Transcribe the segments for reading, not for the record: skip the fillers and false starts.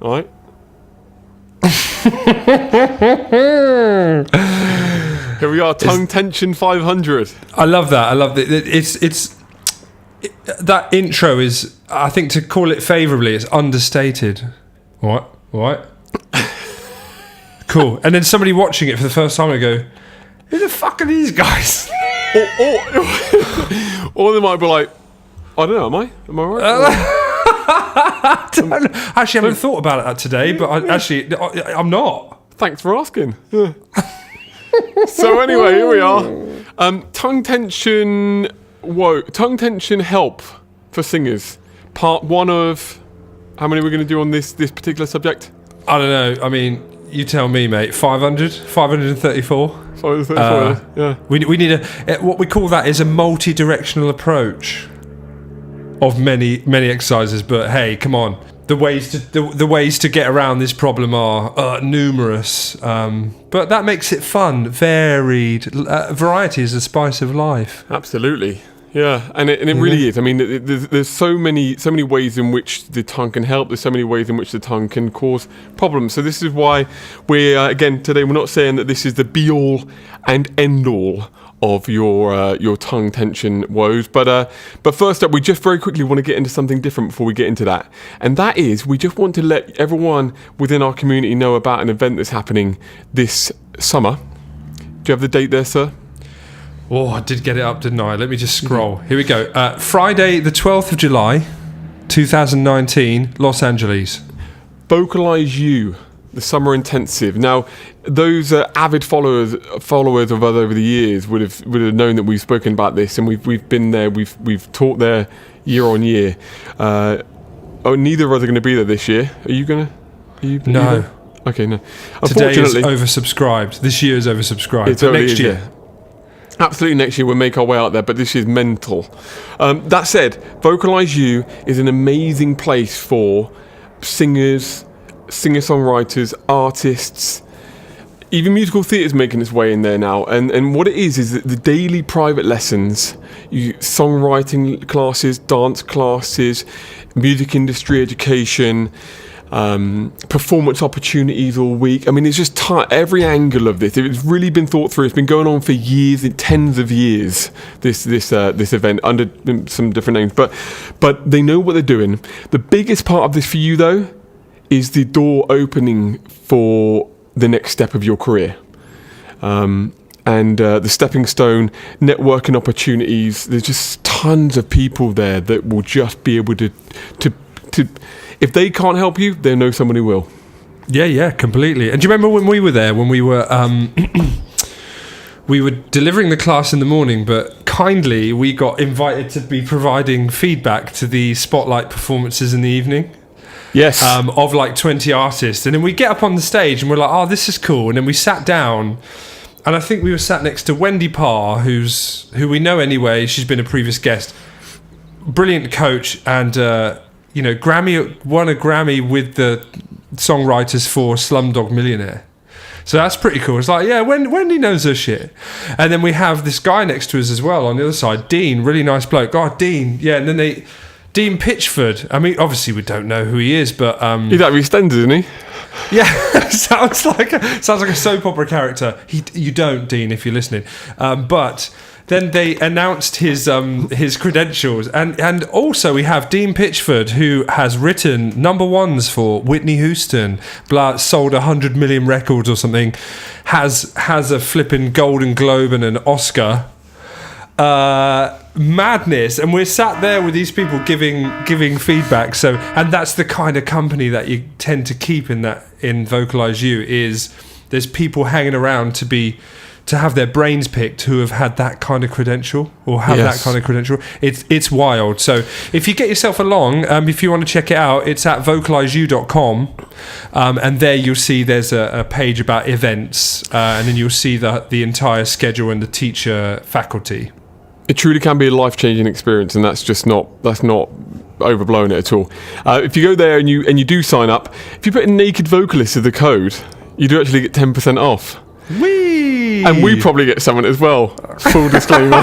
All right. Here we are, tongue tension 500. I love that. I love it. It's that intro is, I think, to call it favourably, it's understated. What? Cool. And then somebody watching it for the first time, they go, "Who the fuck are these guys?" Or they might be like, "I don't know. Am I right?" Actually, I haven't thought about it today, but I'm not. Thanks for asking. Yeah. So anyway, here we are. Tongue tension help for singers. Part 1 of how many we're going to do on this particular subject? I don't know. I mean, you tell me, mate. 534. 534. Yeah. We need what we call that is a multi-directional approach of many exercises. But hey, come on. The ways to get around this problem are numerous, but that makes it fun, varied. Variety is the spice of life. Absolutely, yeah, and it really is. I mean, there's so many ways in which the tongue can help. There's so many ways in which the tongue can cause problems. So this is why again today we're not saying that this is the be all and end all of your tongue tension woes, but first up, we just very quickly want to get into something different before we get into that, and that is we just want to let everyone within our community know about an event that's happening this summer. Do you have the date there, sir? Oh, I did get it up, didn't I? Let me just scroll. Here we go. Friday, the 12th of July, 2019, Los Angeles. Vocalize U, the summer intensive. Now, those avid followers of us over the years would have known that we've spoken about this, and we've been there. We've taught there year on year. Neither of us are going to be there this year. Are you going to? No. Okay, no. Today is oversubscribed. This year is oversubscribed. It totally next year. Yeah. Absolutely, next year we'll make our way out there, but this year's mental. That said, Vocalize U is an amazing place for singers, singer-songwriters, artists. Even musical theatre is making its way in there now, and what it is that the daily private lessons, songwriting classes, dance classes, music industry education, performance opportunities all week. I mean, it's just every angle of this. It's really been thought through. It's been going on for years, tens of years. This event under some different names, but they know what they're doing. The biggest part of this for you, though, is the door opening for the next step of your career. And the stepping stone, networking opportunities. There's just tons of people there that will just be able to if they can't help you, they know someone who will. Yeah, completely. And do you remember when we were there, when we were we were delivering the class in the morning, but kindly we got invited to be providing feedback to the spotlight performances in the evening. Yes. Of like 20 artists. And then we get up on the stage and we're like, oh, this is cool. And then we sat down, and I think we were sat next to Wendy Parr, who we know anyway. She's been a previous guest. Brilliant coach, and won a Grammy with the songwriters for Slumdog Millionaire. So that's pretty cool. It's like, yeah, Wendy knows her shit. And then we have this guy next to us as well on the other side, Dean, really nice bloke. God, Dean. Yeah, and then Dean Pitchford. I mean, obviously we don't know who he is, but he's that EastEnders, isn't he? Yeah, sounds like a soap opera character. You don't, Dean, if you're listening. But then they announced his credentials, and also we have Dean Pitchford, who has written #1s for Whitney Houston, sold 100 million records or something, has a flipping Golden Globe and an Oscar. Madness, and we're sat there with these people giving feedback. So, and that's the kind of company that you tend to keep in Vocalize U. Is there's people hanging around to have their brains picked who have had that kind of credential or have that kind of credential. It's wild. So if you get yourself along, if you want to check it out, it's at vocalizeu.com, and there you'll see there's a page about events, and then you'll see the entire schedule and the teacher faculty. It truly can be a life-changing experience, and that's not overblowing it at all. If you go there and you do sign up, if you put in Naked Vocalist as the code, you do actually get 10% off. Whee! And we probably get someone as well. Full disclaimer.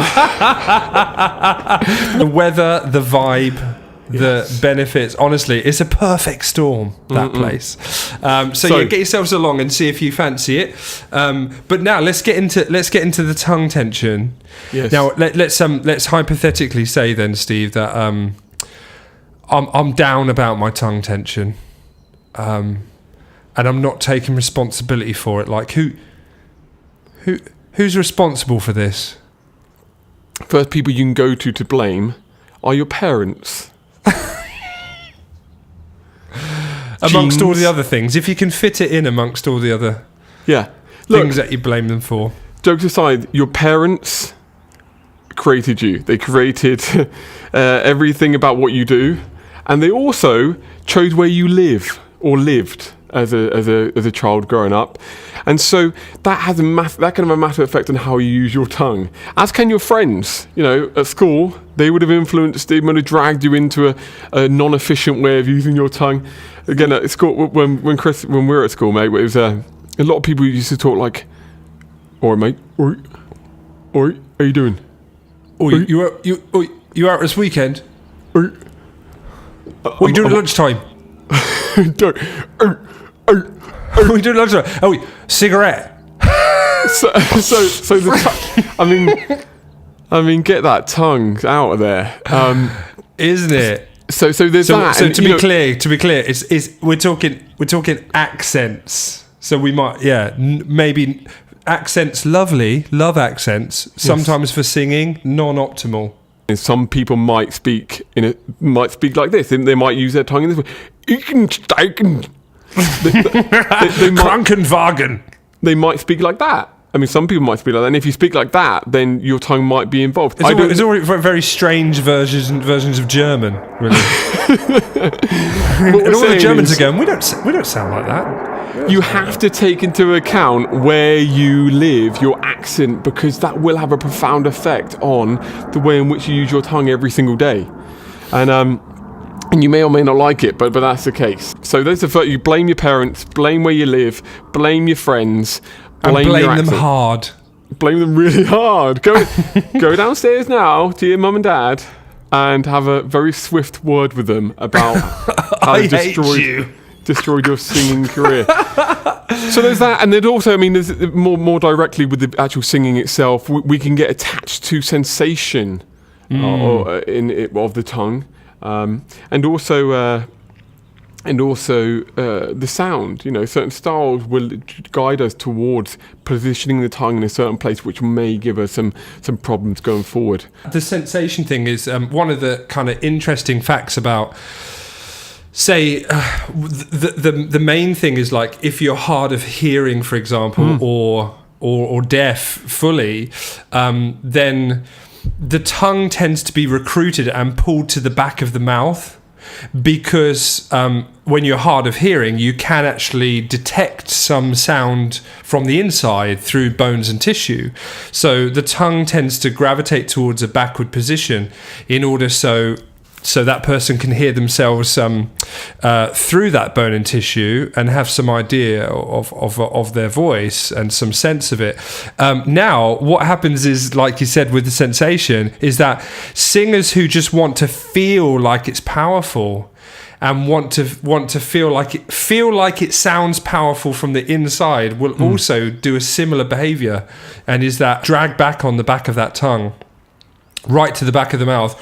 The weather, the vibe, the benefits. Honestly, it's a perfect storm, that place. So yeah, get yourselves along and see if you fancy it. But now let's get into the tongue tension. Yes. Now let's hypothetically say then, Steve, that I'm down about my tongue tension, and I'm not taking responsibility for it. Like who's responsible for this? First people you can go to blame are your parents. Amongst all the other things, if you can fit it in amongst all the other things that you blame them for. Jokes aside, your parents created you. They created everything about what you do, and they also chose where you live or lived as a child growing up, and so that has that kind of a massive effect on how you use your tongue. As can your friends. You know, at school they would have influenced, they would have dragged you into a non-efficient way of using your tongue. Again, at school, when we were at school, mate, it was a lot of people used to talk like, "Oi, mate, oi, how you doing? Oi, you out this weekend? Oi, what are you doing at lunchtime? Don't. What are you doing at lunchtime? Oh, cigarette." So the I mean, get that tongue out of there, isn't it? So there's that. So to be clear, it's we're talking accents. So we might, maybe accents, love accents. Sometimes for singing, non-optimal. Some people might speak like this. They might use their tongue in this way. Krankenwagen. They might speak like that. I mean, some people might speak like that. And if you speak like that, then your tongue might be involved. It's already very strange versions of German, really. And all the Germans are going, we don't sound like that. You have to take into account where you live, your accent, because that will have a profound effect on the way in which you use your tongue every single day. And you may or may not like it, but that's the case. So there's the first. You blame your parents, blame where you live, blame your friends, blame them hard. Blame them really hard. Go downstairs now to your mum and dad and have a very swift word with them about how they destroyed your singing career. So there's that, and then also, I mean, there's more directly with the actual singing itself. We can get attached to sensation of the tongue. And also the sound. You know, certain styles will guide us towards positioning the tongue in a certain place, which may give us some problems going forward. The sensation thing is one of the kind of interesting facts about, say, the main thing is, like, if you're hard of hearing, for example, or deaf fully, then the tongue tends to be recruited and pulled to the back of the mouth, because when you're hard of hearing, you can actually detect some sound from the inside through bones and tissue. So the tongue tends to gravitate towards a backward position in order so that person can hear themselves through that bone and tissue and have some idea of their voice and some sense of it. Now, what happens is, like you said, with the sensation, is that singers who just want to feel like it's powerful and want to feel like it sounds powerful from the inside will also do a similar behavior, and is that drag back on the back of that tongue, right to the back of the mouth,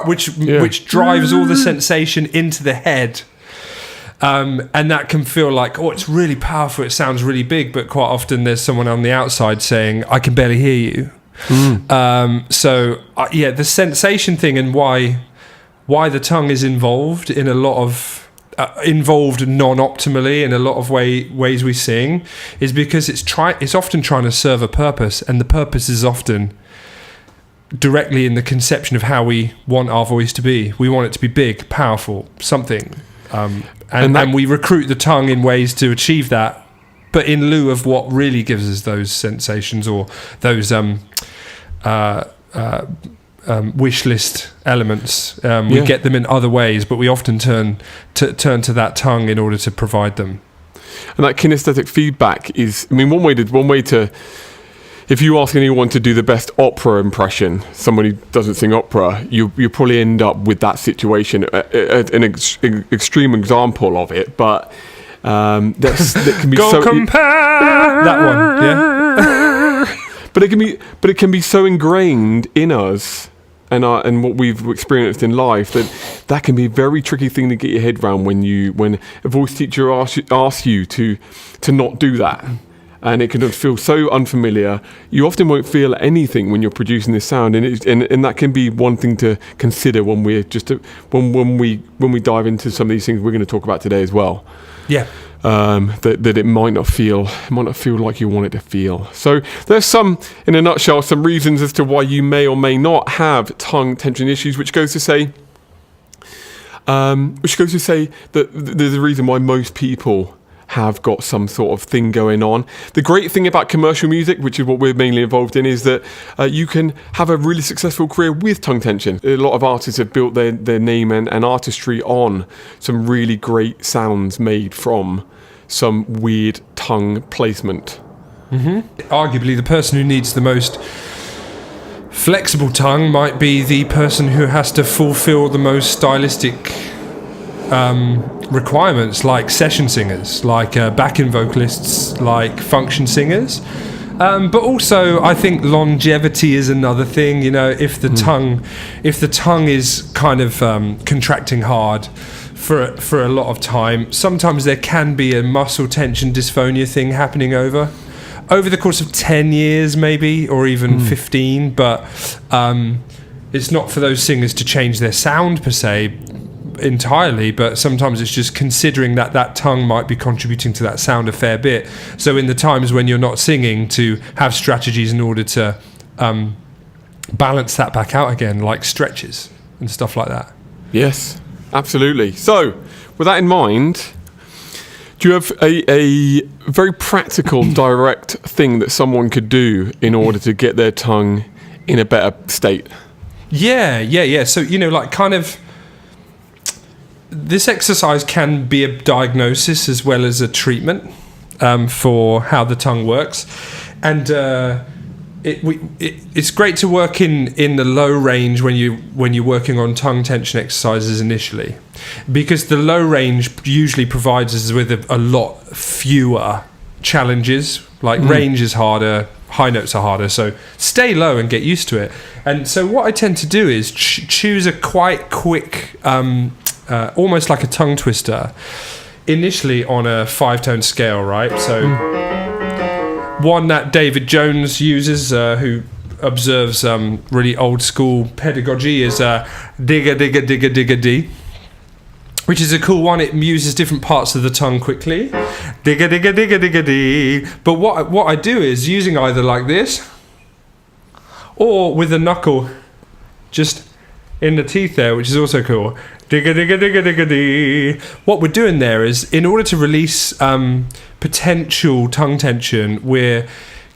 which drives all the sensation into the head, and that can feel like, it's really powerful, it sounds really big, but quite often there's someone on the outside saying, I can barely hear you. The sensation thing, and why the tongue is involved in a lot of involved non-optimally in a lot of ways we sing, is because it's often trying to serve a purpose, and the purpose is often directly in the conception of how we want our voice to be. We want it to be big, powerful, something, and we recruit the tongue in ways to achieve that, but in lieu of what really gives us those sensations or those wish list elements. We get them in other ways, but we often turn to that tongue in order to provide them. And that kinesthetic feedback is, I mean, one way to if you ask anyone to do the best opera impression, someone who doesn't sing opera, you probably end up with that situation. An extreme example of it, but that can be Go so. compare that one, yeah. But it can be so ingrained in us and what we've experienced in life that can be a very tricky thing to get your head around when a voice teacher asks you to not do that. And it can feel so unfamiliar. You often won't feel anything when you're producing this sound, and that can be one thing to consider when we dive into some of these things we're going to talk about today as well. Yeah. That it might not feel like you want it to feel. So there's in a nutshell, some reasons as to why you may or may not have tongue tension issues, which goes to say that there's a reason why most people have got some sort of thing going on. The great thing about commercial music, which is what we're mainly involved in, is that you can have a really successful career with tongue tension. A lot of artists have built their name and artistry on some really great sounds made from some weird tongue placement. Arguably, the person who needs the most flexible tongue might be the person who has to fulfill the most stylistic requirements, like session singers, like backing vocalists, like function singers. But also, I think longevity is another thing. You know, if the tongue is kind of contracting hard for a lot of time, sometimes there can be a muscle tension dysphonia thing happening over the course of 10 years, maybe, or even 15. But it's not for those singers to change their sound per se entirely, but sometimes it's just considering that tongue might be contributing to that sound a fair bit. So in the times when you're not singing, to have strategies in order to balance that back out again, like stretches and stuff like that. Yes, absolutely. So with that in mind, do you have a very practical, direct thing that someone could do in order to get their tongue in a better state? Yeah. So, you know, like kind of, this exercise can be a diagnosis as well as a treatment for how the tongue works, and it's great to work in the low range when you're working on tongue tension exercises initially, because the low range usually provides us with a lot fewer challenges. Like range is harder, high notes are harder, so stay low and get used to it. And so what I tend to do is choose a quite quick, almost like a tongue twister, initially on a 5-tone scale, right? So one that David Jones uses, who observes really old school pedagogy, is digga digga digga digga D, which is a cool one. It uses different parts of the tongue quickly. Digga digga digga digga D. But what I do is using either like this or with a knuckle just in the teeth there, which is also cool. Digga digga digga digga dee. What we're doing there is, in order to release potential tongue tension, we're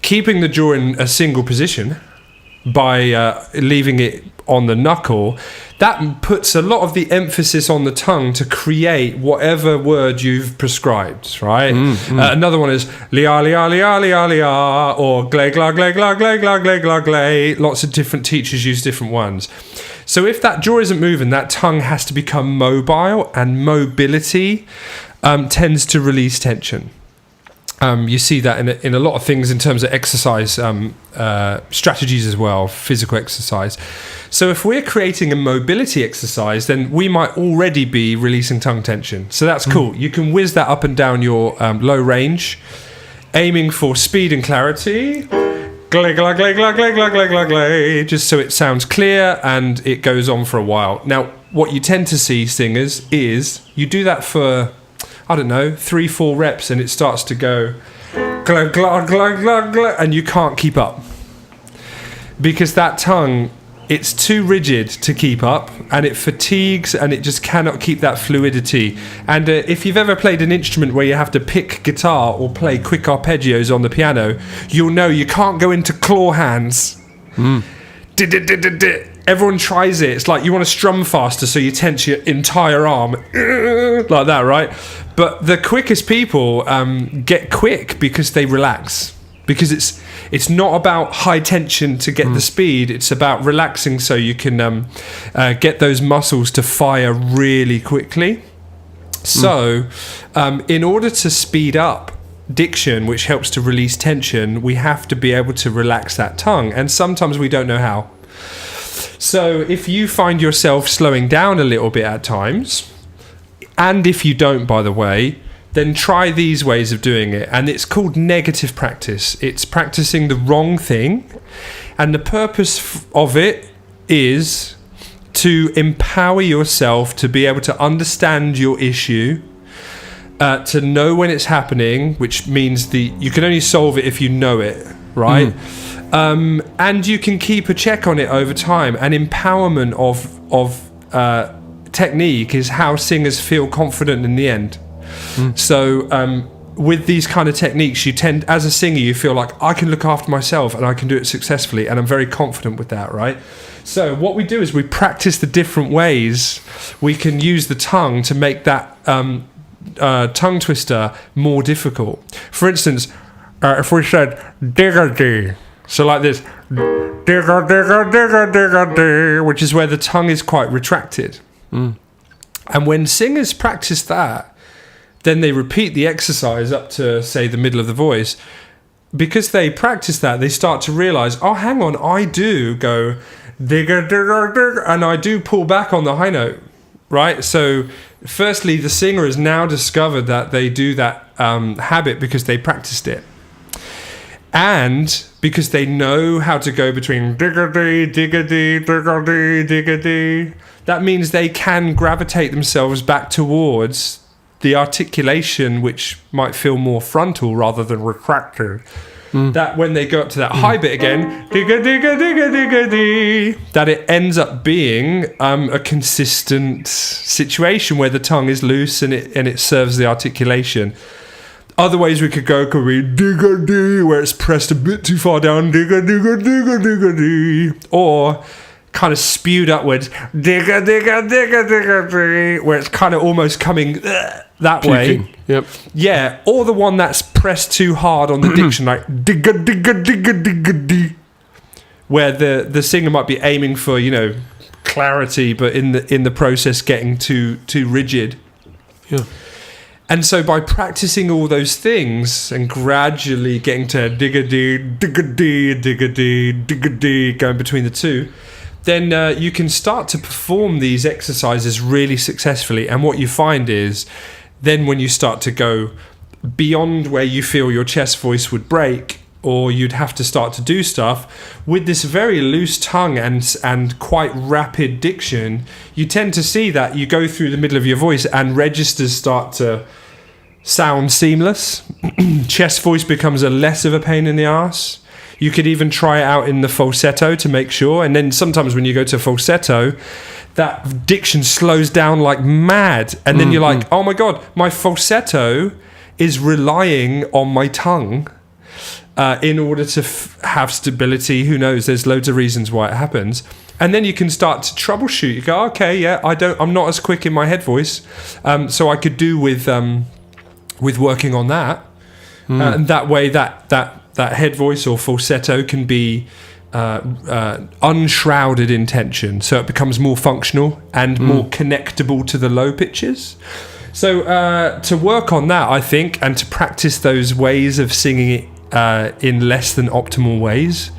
keeping the jaw in a single position by leaving it on the knuckle. That puts a lot of the emphasis on the tongue to create whatever word you've prescribed, right? Another one is lia lia lia lia lia, or gle gla gle gla gle gla gle gla gle. Lots of different teachers use different ones. So if that jaw isn't moving, that tongue has to become mobile, and mobility tends to release tension. You see that in a lot of things in terms of exercise strategies as well, physical exercise. So if we're creating a mobility exercise, then we might already be releasing tongue tension. So that's cool. You can whiz that up and down your low range, aiming for speed and clarity. Glay, glay, glay, glay, glay, glay, glay, glay, glay, just so it sounds clear and it goes on for a while. Now, what you tend to see, singers, is you do that for, I don't know, 3-4 reps, and it starts to go glug, glug, glug, glug, glug, and you can't keep up. Because that tongue, it's too rigid to keep up, and it fatigues, and it just cannot keep that fluidity. And if you've ever played an instrument where you have to pick guitar or play quick arpeggios on the piano, you'll know you can't go into claw hands. Everyone tries it. It's like you want to strum faster, so you tense your entire arm like that, right? But the quickest people get quick because they relax. because it's not about high tension to get the speed. It's about relaxing so you can get those muscles to fire really quickly. So in order to speed up diction, which helps to release tension, we have to be able to relax that tongue, and sometimes we don't know how. So if you find yourself slowing down a little bit at times, and if you don't, by the way, then try these ways of doing it. And it's called negative practice. It's practicing the wrong thing, and the purpose of it is to empower yourself to be able to understand your issue, to know when it's happening, which means you can only solve it if you know it, right? And you can keep a check on it over time. And empowerment of technique is how singers feel confident in the end. So with these kind of techniques, you tend, as a singer, you feel like, I can look after myself and I can do it successfully, and I'm very confident with that, right? So what we do is we practice the different ways we can use the tongue to make that tongue twister more difficult. For instance, if we said digga-dee, so like this, digga-digga-digga-digga-dee, which is where the tongue is quite retracted. And when singers practice that, then they repeat the exercise up to, say, the middle of the voice. Because they practice that, they start to realize, oh, hang on, I do go digga-digga-digga, and I do pull back on the high note. Right, so firstly, the singer has now discovered that they do that habit because they practiced it, and because they know how to go between digga-dee, digga-dee, digga-dee, digga-dee. That means they can gravitate themselves back towards the articulation, which might feel more frontal rather than retracted. That when they go up to that high bit again, digga digga digga digga dee, that it ends up being a consistent situation where the tongue is loose and it serves the articulation. Other ways we could be digga dee, where it's pressed a bit too far down, digga digga digga digga dee, or kind of spewed upwards, digga digga digga digga dee, where it's kind of almost coming that Puking. way. Yep. Yeah, or the one that's pressed too hard on the diction, like digga digga digga digga dee, where the singer might be aiming for, clarity, but in the process getting too rigid. Yeah. And so by practicing all those things and gradually getting to digga dee, digga dee, digga dee, digga dee, going between the two, then you can start to perform these exercises really successfully. And what you find is, then when you start to go beyond where you feel your chest voice would break, or you'd have to start to do stuff with this very loose tongue and quite rapid diction, you tend to see that you go through the middle of your voice and registers start to sound seamless. Chest voice becomes less of a pain in the arse. You could even try it out in the falsetto to make sure. And then sometimes when you go to falsetto, that diction slows down like mad. And then you're like, oh my God, my falsetto is relying on my tongue in order to have stability. Who knows? There's loads of reasons why it happens. And then you can start to troubleshoot. You go, okay, yeah, I'm not as quick in my head voice. So I could do with working on that. And that way that head voice or falsetto can be unshrouded in tension, so it becomes more functional and more connectable to the low pitches. So to work on that, I think, and to practice those ways of singing it in less than optimal ways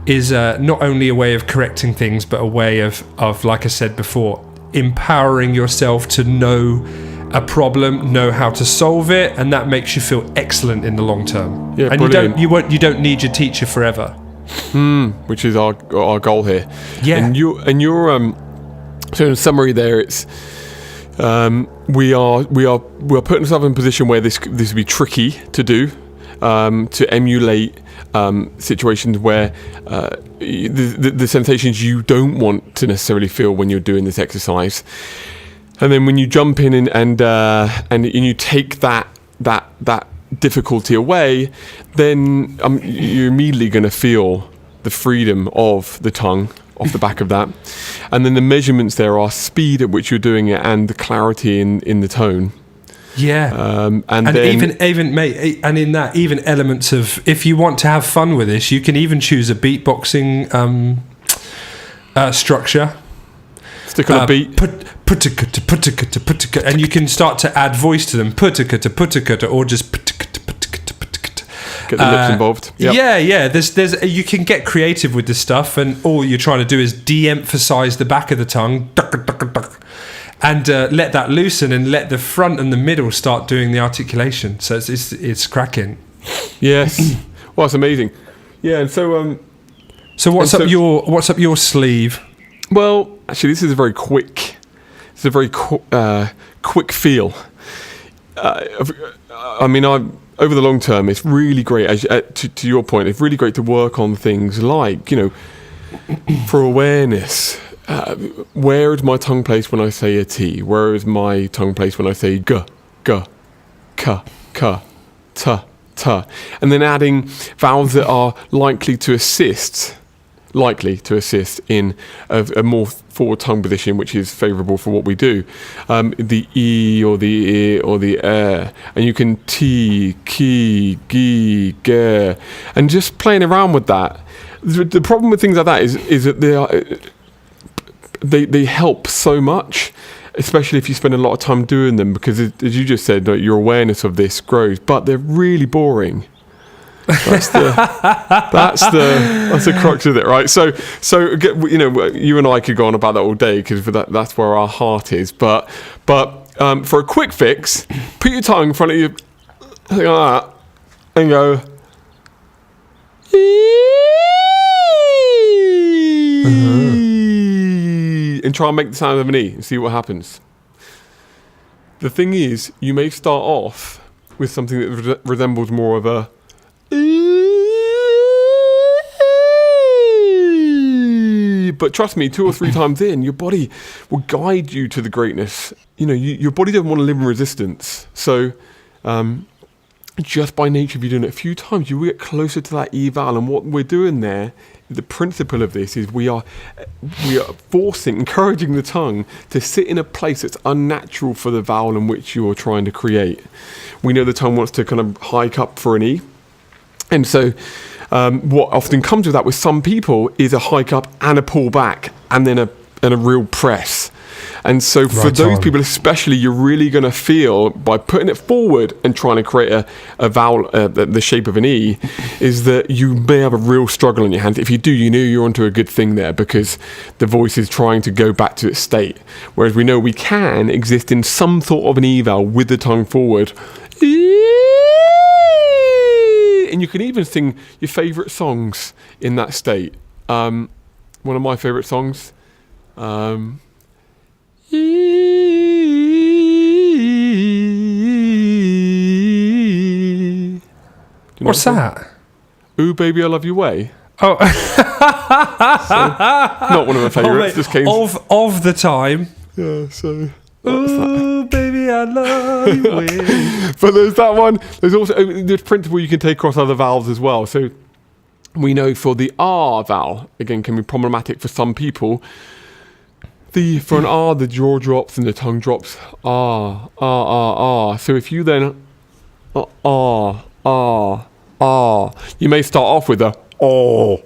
is not only a way of correcting things, but a way of, like I said before, empowering yourself to know a problem, know how to solve it, and that makes you feel excellent in the long term. Yeah, and brilliant. you don't need your teacher forever. Which is our goal here. Yeah. And you're so in summary there, it's we are putting ourselves in a position where this would be tricky to do, to emulate situations where the sensations you don't want to necessarily feel when you're doing this exercise. And then when you jump in and you take that difficulty away, then you're immediately going to feel the freedom of the tongue off the back of that. And then the measurements there are speed at which you're doing it and the clarity in the tone. Yeah. And then, even mate, and in that, even elements of, if you want to have fun with this, you can even choose a beatboxing structure. Stick on a beat. And you can start to add voice to them. Or just get the lips involved. Yep. Yeah. There's you can get creative with this stuff, and all you're trying to do is de-emphasize the back of the tongue, and let that loosen, and let the front and the middle start doing the articulation. So it's cracking. Yes. Well, it's amazing. Yeah, and so what's up your sleeve? Well, actually, this is a very quick. It's a very quick feel. I mean, over the long term, it's really great. To your point, it's really great to work on things like, for awareness. Where is my tongue placed when I say a T? Where is my tongue placed when I say g, k, t, and then adding vowels that are likely to assist in a more forward tongue position, which is favourable for what we do. The E or the I or the and you can T, ki, gi, ge, and just playing around with that. The problem with things like that is that they help so much, especially if you spend a lot of time doing them, because as you just said, your awareness of this grows, but they're really boring. That's the crux of it, right? So you and I could go on about that all day, because that's where our heart is. But for a quick fix, put your tongue in front of you like that and go. And try and make the sound of an E and see what happens. The thing is, you may start off with something that resembles more of a but trust me, 2 or 3 times in, your body will guide you to the greatness. Your body doesn't want to live in resistance. So just by nature of you doing it a few times, you will get closer to that E vowel. And what we're doing there, the principle of this is we are encouraging the tongue to sit in a place that's unnatural for the vowel in which you're trying to create. We know the tongue wants to kind of hike up for an E. And so what often comes with that with some people is a hike up and a pull back and then a real press. And so for those people especially, you're really going to feel, by putting it forward and trying to create a vowel, the shape of an E, is that you may have a real struggle in your hands. If you do, you're onto a good thing there, because the voice is trying to go back to its state. Whereas we know we can exist in some sort of an E vowel with the tongue forward. And you can even sing your favourite songs in that state. One of my favourite songs. What's that? Ooh, Baby, I Love Your Way. Oh, not one of my favourites. Just came of the time. Yeah, so. Ooh, baby, I love you. But there's that one. There's also the principle you can take across other vowels as well. So we know for the R vowel, again, can be problematic for some people. For an R, the jaw drops and the tongue drops. R. So if you then R, you may start off with a oh.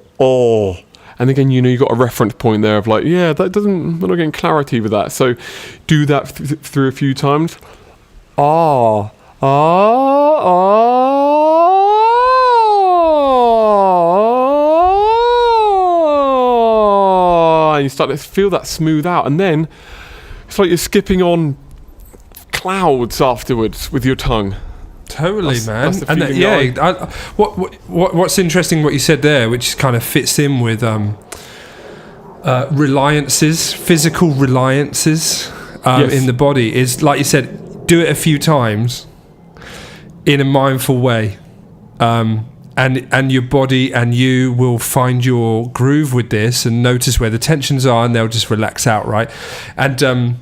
And again, you've got a reference point there of like, we're not getting clarity with that. So do that through a few times. And you start to feel that smooth out. And then it's like you're skipping on clouds afterwards with your tongue. Totally, man. And what's interesting what you said there, which kind of fits in with reliances, physical reliances in the body, is like you said, do it a few times in a mindful way, and your body and you will find your groove with this and notice where the tensions are, and they'll just relax out, right? And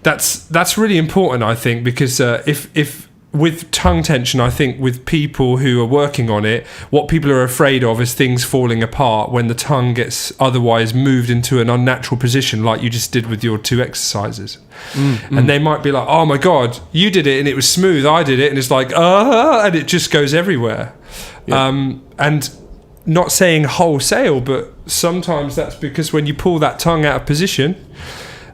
that's really important, I think, because if with tongue tension, I think with people who are working on it, what people are afraid of is things falling apart when the tongue gets otherwise moved into an unnatural position, like you just did with your 2 exercises. And they might be like, oh my God, you did it and it was smooth, I did it and it's like, and it just goes everywhere. And not saying wholesale, but sometimes that's because when you pull that tongue out of position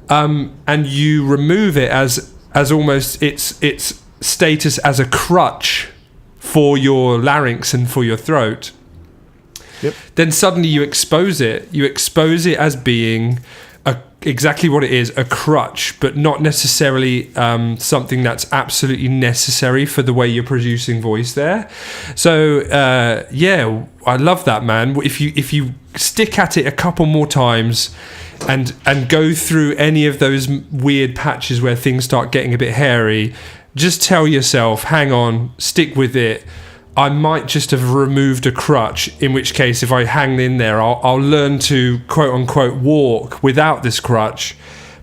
and you remove it as almost its status as a crutch for your larynx and for your throat, then suddenly you expose it as being exactly what it is, a crutch, but not necessarily something that's absolutely necessary for the way you're producing voice there. So I love that, man. If you stick at it a couple more times and go through any of those weird patches where things start getting a bit hairy, just tell yourself, hang on, stick with it. I might just have removed a crutch, in which case if I hang in there, I'll learn to quote unquote walk without this crutch,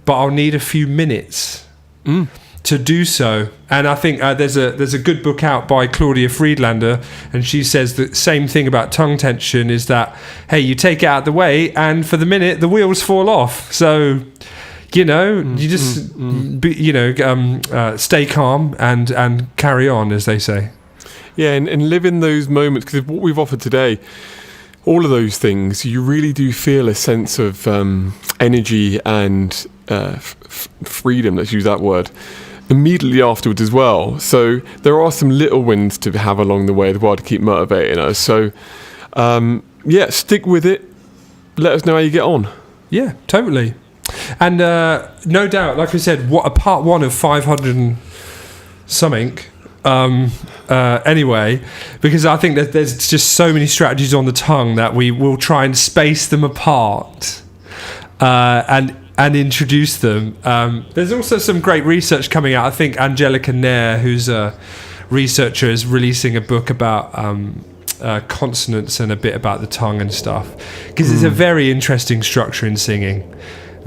but I'll need a few minutes to do so. And I think there's a good book out by Claudia Friedlander, and she says the same thing about tongue tension, is that, hey, you take it out of the way and for the minute the wheels fall off. So you just stay calm and carry on, as they say. Yeah, and live in those moments, because what we've offered today, all of those things, you really do feel a sense of energy and freedom, let's use that word, immediately afterwards as well. So there are some little wins to have along the way as well to keep motivating us. So stick with it. Let us know how you get on. Yeah, totally. And no doubt, like I said, what a part 1 of 500 and something. Anyway, because I think that there's just so many strategies on the tongue that we will try and space them apart and introduce them. There's also some great research coming out. I think Angelica Nair, who's a researcher, is releasing a book about consonants and a bit about the tongue and stuff, because it's a very interesting structure in singing.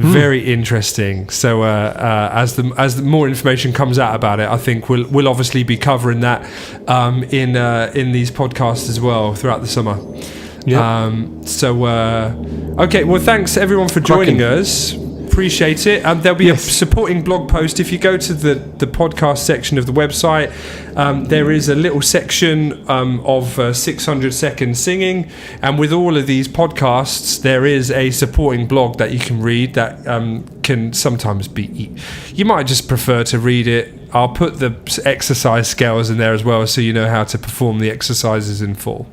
Very interesting. So as the more information comes out about it, I think we'll obviously be covering that in these podcasts as well throughout the summer. Okay, well, thanks everyone for joining us. Appreciate it. There'll be a supporting blog post. If you go to the podcast section of the website, there is a little section of 600 seconds singing, and with all of these podcasts there is a supporting blog that you can read that can sometimes be, you might just prefer to read it. I'll put the exercise scales in there as well, so you know how to perform the exercises in full.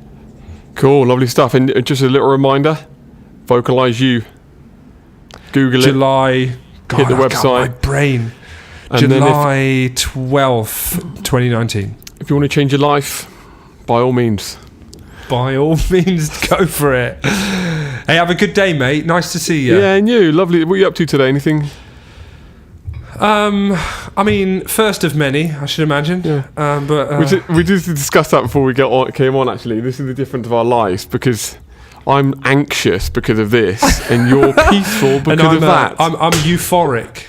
Cool, lovely stuff. And just a little reminder, Vocalize U. Google July, it. Hit the website. My brain. And July 12th, 2019. If you want to change your life, by all means. By all means, go for it. Hey, have a good day, mate. Nice to see you. Yeah, and you. Lovely. What are you up to today? Anything? I mean, first of many, I should imagine. Yeah. But we just discussed that before we came on. Actually, this is the difference of our lives, because I'm anxious because of this, and you're peaceful because of that. I'm euphoric.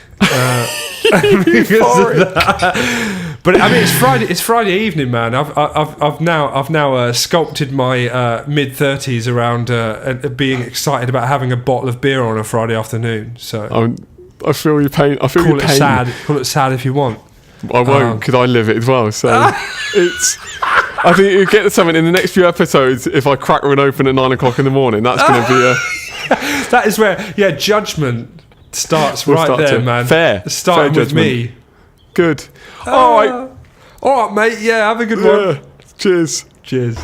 Euphoric. Of that. But I mean, it's Friday evening, man. I've now sculpted my mid-30s around being excited about having a bottle of beer on a Friday afternoon. So I feel your pain. I feel your pain. Call it sad if you want. I won't, because I live it as well. So I think you get something in the next few episodes. If I crack one open at 9 o'clock in the morning, that's going to be that is where judgment starts. We'll start there, man. Fair. Starting with me. Good. All right, mate. Yeah, have a good one. Cheers. Cheers.